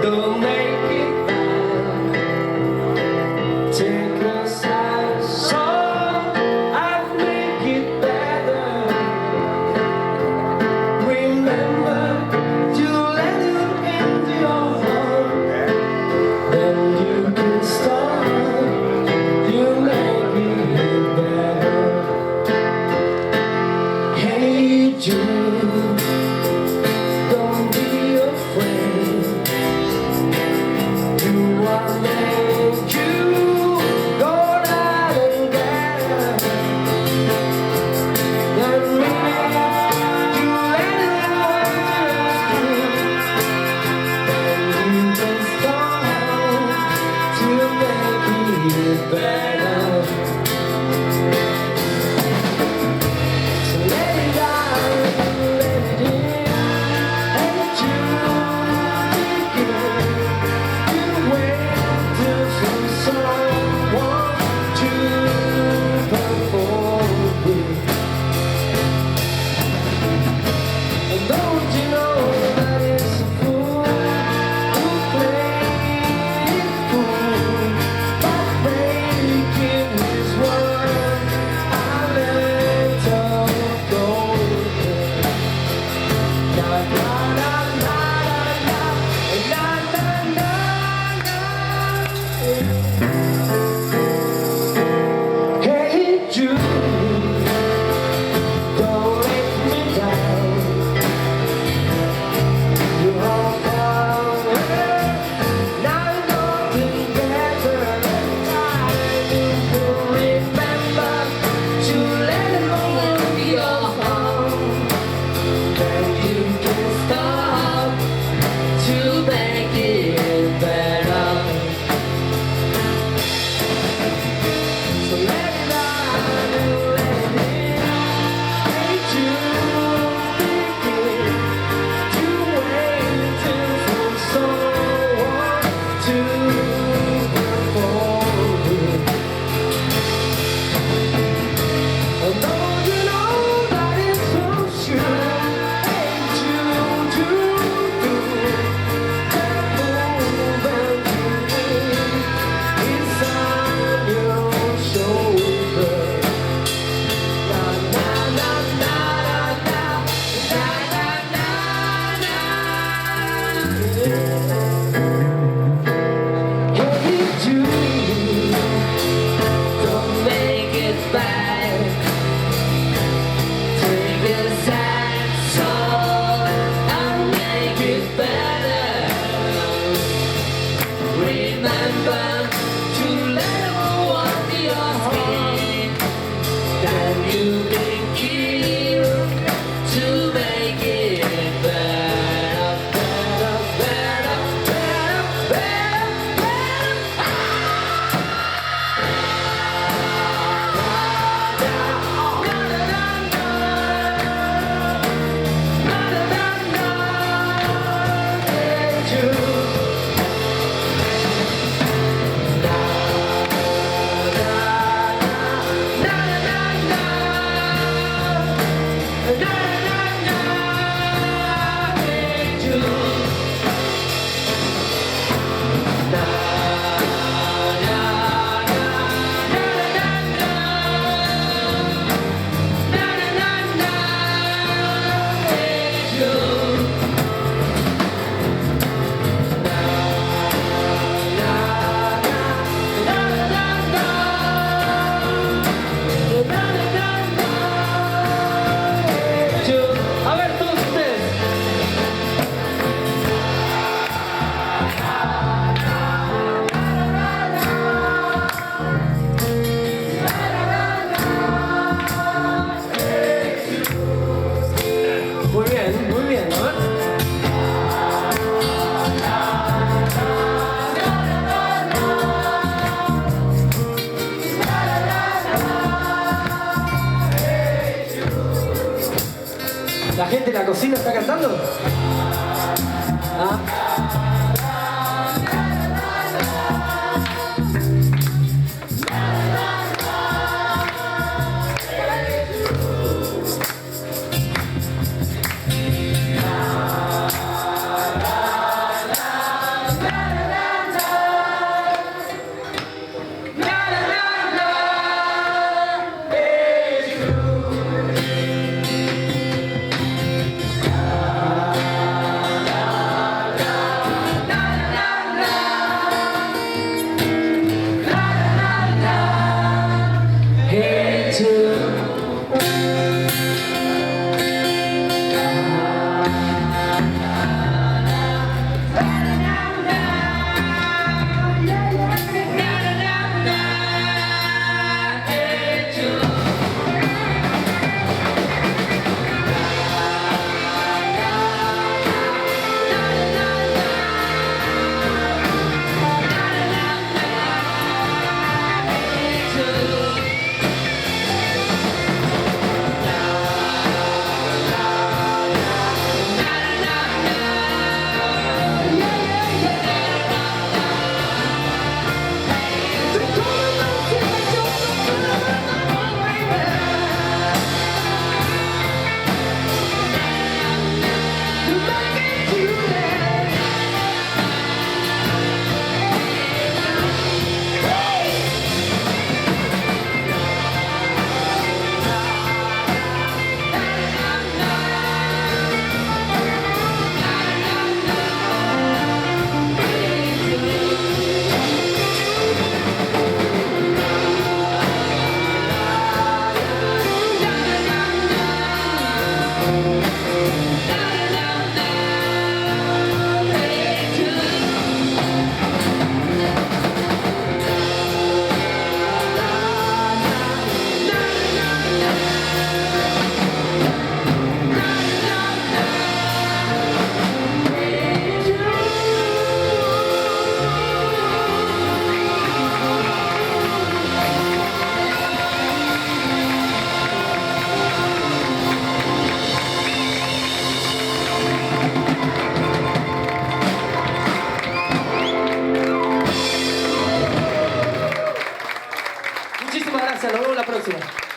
Don't make it bad. Take a sad song, I'll make it better. Remember to let it into your heart. Then you can start. You make it better. Hey Jude, don't be afraid. You are made you go out and get her. That means you let it out and you can start to make it better. So let it out, let it in. Hey Jude, begin. You wait till someone to perform with. And don't you know that it's a fool who plays it cool by breaking his word? I let her go. Na na na na na na na na. Hey Jude, don't let me down. You're all power, now you're together. You will remember to let it go into your heart. Then you can start to make it better. So let it out, let it in. Hey Jude, begin. You wait till for someone to perform with. And don't you know that it's so true? Hey Jude, that move and feeling is on your shoulder. Na na na na na na na na na. Hey Jude, don't make it bad. Take a sad song, I'll make it better. Remember to let go of your heart. Then you begin to make it better, better, better, better, better, A ver, todos ustedes. Muy bien, muy bien, a ver. ¿La gente en la cocina está cantando? ¿Ah? vemos la próxima.